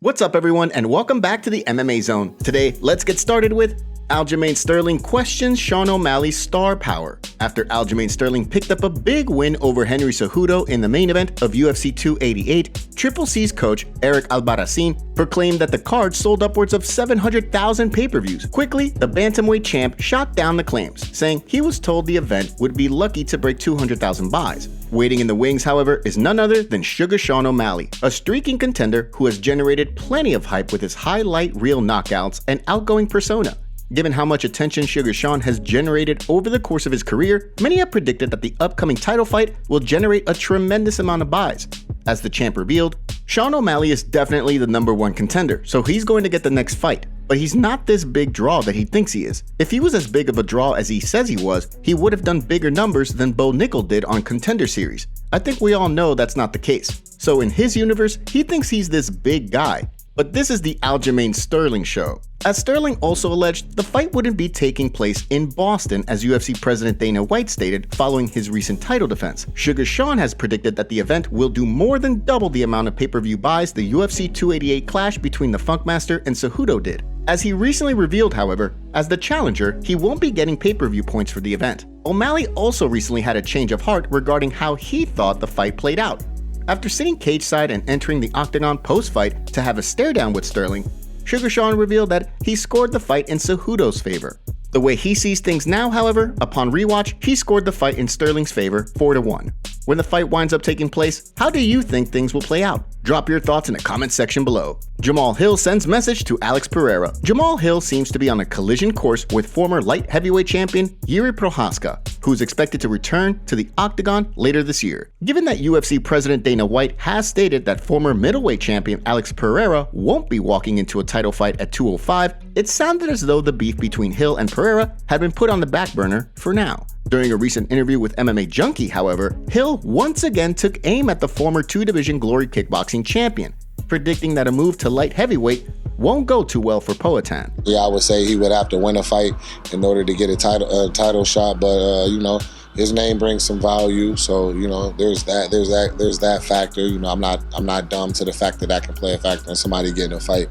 What's up, everyone, and welcome back to the MMA Zone. Today, let's get started with Aljamain Sterling questions Sean O'Malley's star power. After Aljamain Sterling picked up a big win over Henry Cejudo in the main event of UFC 288, Triple C's coach Eric Albarracin proclaimed that the card sold upwards of 700,000 pay-per-views. Quickly, the bantamweight champ shot down the claims, saying he was told the event would be lucky to break 200,000 buys. Waiting in the wings, however, is none other than Sugar Sean O'Malley, a streaking contender who has generated plenty of hype with his highlight reel knockouts and outgoing persona. Given how much attention Sugar Sean has generated over the course of his career, many have predicted that the upcoming title fight will generate a tremendous amount of buys. As the champ revealed, Sean O'Malley is definitely the #1 contender, so he's going to get the next fight. But he's not this big draw that he thinks he is. If he was as big of a draw as he says he was, he would have done bigger numbers than Bo Nickel did on Contender Series. I think we all know that's not the case. So in his universe, he thinks he's this big guy. But this is the Aljamain Sterling show. As Sterling also alleged, the fight wouldn't be taking place in Boston, as UFC President Dana White stated following his recent title defense. Sugar Sean has predicted that the event will do more than double the amount of pay-per-view buys the UFC 288 clash between the Funkmaster and Cejudo did. As he recently revealed, however, as the challenger, he won't be getting pay-per-view points for the event. O'Malley also recently had a change of heart regarding how he thought the fight played out. After sitting cage side and entering the octagon post-fight to have a stare down with Sterling, Sugar Sean revealed that he scored the fight in Cejudo's favor. The way he sees things now, however, upon rewatch, he scored the fight in Sterling's favor 4-1. When the fight winds up taking place, how do you think things will play out? Drop your thoughts in the comment section below. Jamahal Hill sends message to Alex Pereira. Jamahal Hill seems to be on a collision course with former light heavyweight champion Jiri Prochazka, who's expected to return to the octagon later this year. Given that UFC President Dana White has stated that former middleweight champion Alex Pereira won't be walking into a title fight at 205, it sounded as though the beef between Hill and Pereira had been put on the back burner for now. During a recent interview with MMA Junkie, however, Hill once again took aim at the former two-division Glory Kickboxing champion, predicting that a move to light heavyweight won't go too well for Poatan. Yeah, I would say he would have to win a fight in order to get a title shot, but his name brings some value, so there's that factor. I'm not dumb to the fact that can play a factor in somebody getting a fight,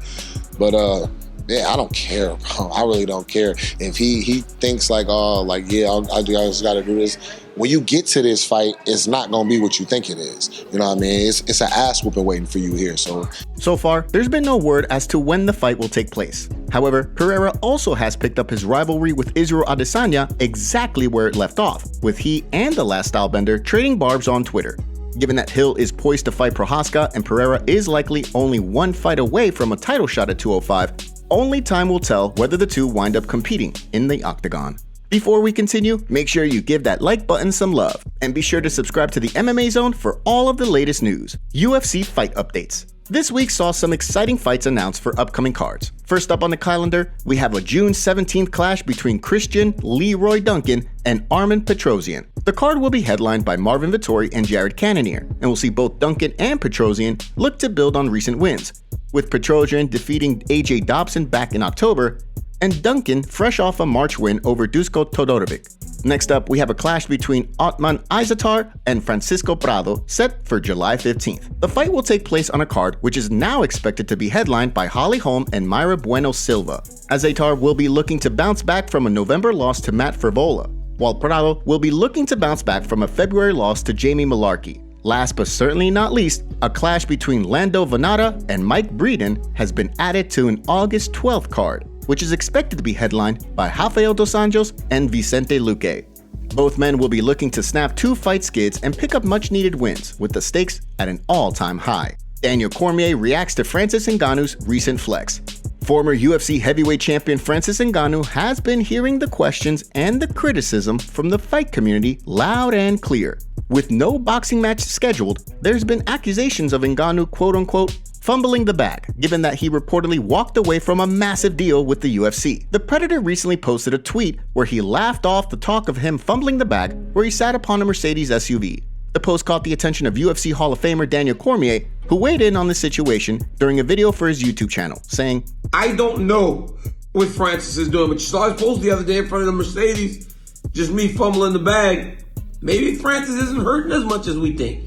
but yeah, I don't care, bro. I really don't care. If he thinks I just got to do this. When you get to this fight, it's not going to be what you think it is. You know what I mean? It's an ass whooping waiting for you here. So far, there's been no word as to when the fight will take place. However, Pereira also has picked up his rivalry with Israel Adesanya exactly where it left off, with he and the last stylebender trading barbs on Twitter. Given that Hill is poised to fight Prochazka and Pereira is likely only one fight away from a title shot at 205, only time will tell whether the two wind up competing in the octagon. Before we continue, make sure you give that like button some love, and be sure to subscribe to the MMA Zone for all of the latest news. UFC Fight Updates. This week saw some exciting fights announced for upcoming cards. First up on the calendar, we have a June 17th clash between Christian Leroy Duncan and Armen Petrosyan. The card will be headlined by Marvin Vettori and Jared Cannonier, and we'll see both Duncan and Petrosyan look to build on recent wins, with Petrosyan defeating AJ Dobson back in October, and Duncan fresh off a March win over Dusko Todorovic. Next up, we have a clash between Otman Izatar and Francisco Prado set for July 15th. The fight will take place on a card which is now expected to be headlined by Holly Holm and Mayra Bueno Silva. Izatar will be looking to bounce back from a November loss to Matt Favola, while Prado will be looking to bounce back from a February loss to Jamie Malarkey. Last but certainly not least, a clash between Lando Venata and Mike Breeden has been added to an August 12th card, which is expected to be headlined by Rafael dos Anjos and Vicente Luque. Both men will be looking to snap 2 fight skids and pick up much-needed wins, with the stakes at an all-time high. Daniel Cormier reacts to Francis Ngannou's recent flex. Former UFC heavyweight champion Francis Ngannou has been hearing the questions and the criticism from the fight community loud and clear. With no boxing match scheduled, there's been accusations of Ngannou quote-unquote fumbling the bag, given that he reportedly walked away from a massive deal with the UFC. The Predator recently posted a tweet where he laughed off the talk of him fumbling the bag where he sat upon a Mercedes SUV. The post caught the attention of UFC Hall of Famer Daniel Cormier, who weighed in on the situation during a video for his YouTube channel, saying, "I don't know what Francis is doing, but you saw his post the other day in front of the Mercedes, just me fumbling the bag. Maybe Francis isn't hurting as much as we think.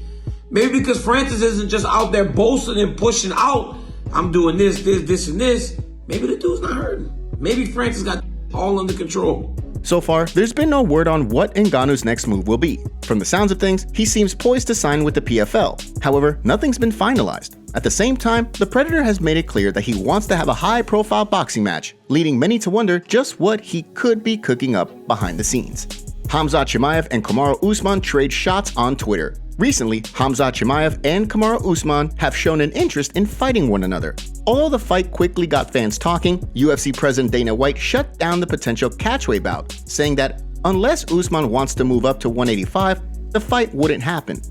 Maybe because Francis isn't just out there boasting and pushing out I'm doing this, and this, maybe the dude's not hurting. Maybe Francis got all under control. So far, there's been no word on what Ngannou's next move will be. From the sounds of things, he seems poised to sign with the PFL. However, nothing's been finalized. At the same time, the Predator has made it clear that he wants to have a high-profile boxing match, leading many to wonder just what he could be cooking up behind the scenes. Khamzat Chimaev and Kamaru Usman trade shots on Twitter. Recently, Khamzat Chimaev and Kamaru Usman have shown an interest in fighting one another. Although the fight quickly got fans talking, UFC President Dana White shut down the potential catchweight bout, saying that unless Usman wants to move up to 185, the fight wouldn't happen.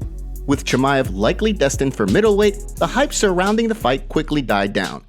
With Chimaev likely destined for middleweight, the hype surrounding the fight quickly died down.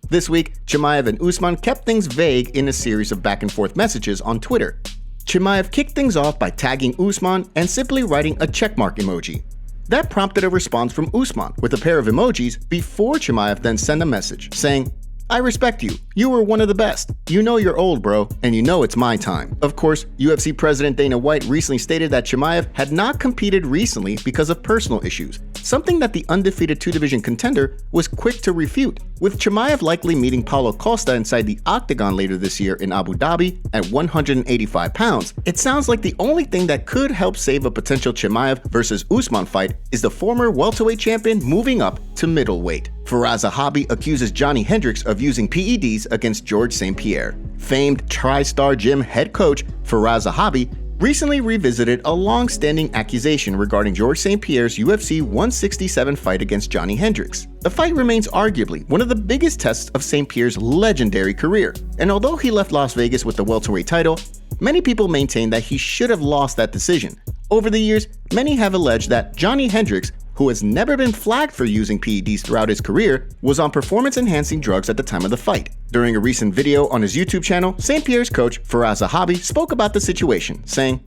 This week, Chimaev and Usman kept things vague in a series of back-and-forth messages on Twitter. Chimaev kicked things off by tagging Usman and simply writing a checkmark emoji. That prompted a response from Usman with a pair of emojis before Chimaev then sent a message saying, "I respect you. You were one of the best. You know you're old, bro, and you know it's my time." Of course, UFC President Dana White recently stated that Chimaev had not competed recently because of personal issues, something that the undefeated two-division contender was quick to refute, with Chimaev likely meeting Paulo Costa inside the octagon later this year in Abu Dhabi at 185 pounds. It sounds like the only thing that could help save a potential Chimaev versus Usman fight is the former welterweight champion moving up to middleweight. Firas Zahabi accuses Johny Hendricks of using PEDs against Georges St-Pierre. Famed TriStar Gym head coach Firas Zahabi recently revisited a long-standing accusation regarding Georges St-Pierre's UFC 167 fight against Johny Hendricks. The fight remains arguably one of the biggest tests of St-Pierre's legendary career, and although he left Las Vegas with the welterweight title, many people maintain that he should have lost that decision. Over the years, many have alleged that Johny Hendricks, who has never been flagged for using PEDs throughout his career, was on performance-enhancing drugs at the time of the fight. During a recent video on his YouTube channel, St-Pierre's coach, Firas Zahabi, spoke about the situation, saying,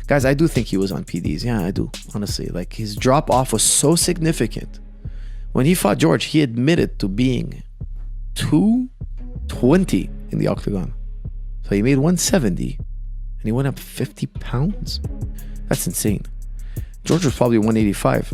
"Guys, I do think he was on PEDs. Yeah, I do, honestly. Like, his drop-off was so significant. When he fought George, he admitted to being 220 in the octagon. So he made 170, and he went up 50 pounds? That's insane. George was probably 185.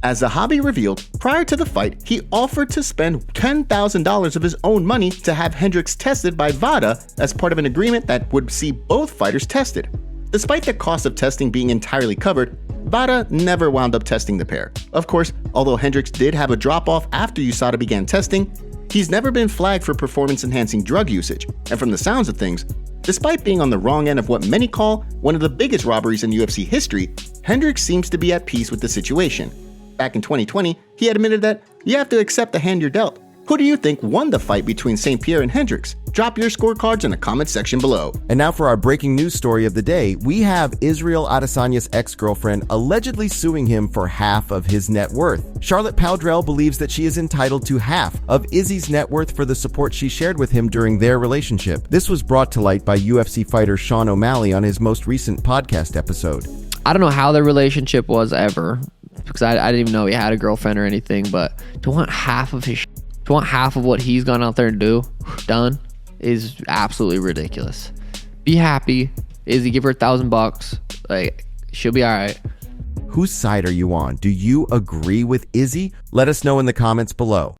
As Zahabi revealed, prior to the fight, he offered to spend $10,000 of his own money to have Hendricks tested by VADA as part of an agreement that would see both fighters tested. Despite the cost of testing being entirely covered, VADA never wound up testing the pair. Of course, although Hendricks did have a drop-off after USADA began testing, he's never been flagged for performance-enhancing drug usage, and from the sounds of things, despite being on the wrong end of what many call one of the biggest robberies in UFC history, Hendricks seems to be at peace with the situation. Back in 2020, he admitted that you have to accept the hand you're dealt. Who do you think won the fight between St-Pierre and Hendricks? Drop your scorecards in the comment section below. And now for our breaking news story of the day, we have Israel Adesanya's ex-girlfriend allegedly suing him for half of his net worth. Charlotte Powdrell believes that she is entitled to half of Izzy's net worth for the support she shared with him during their relationship. This was brought to light by UFC fighter Sean O'Malley on his most recent podcast episode. I don't know how their relationship was ever, because I didn't even know he had a girlfriend or anything, but to want half of his to want half of what he's gone out there and done is absolutely ridiculous. Be happy. Izzy, give her $1,000. Like, she'll be all right. Whose side are you on? Do you agree with Izzy? Let us know in the comments below.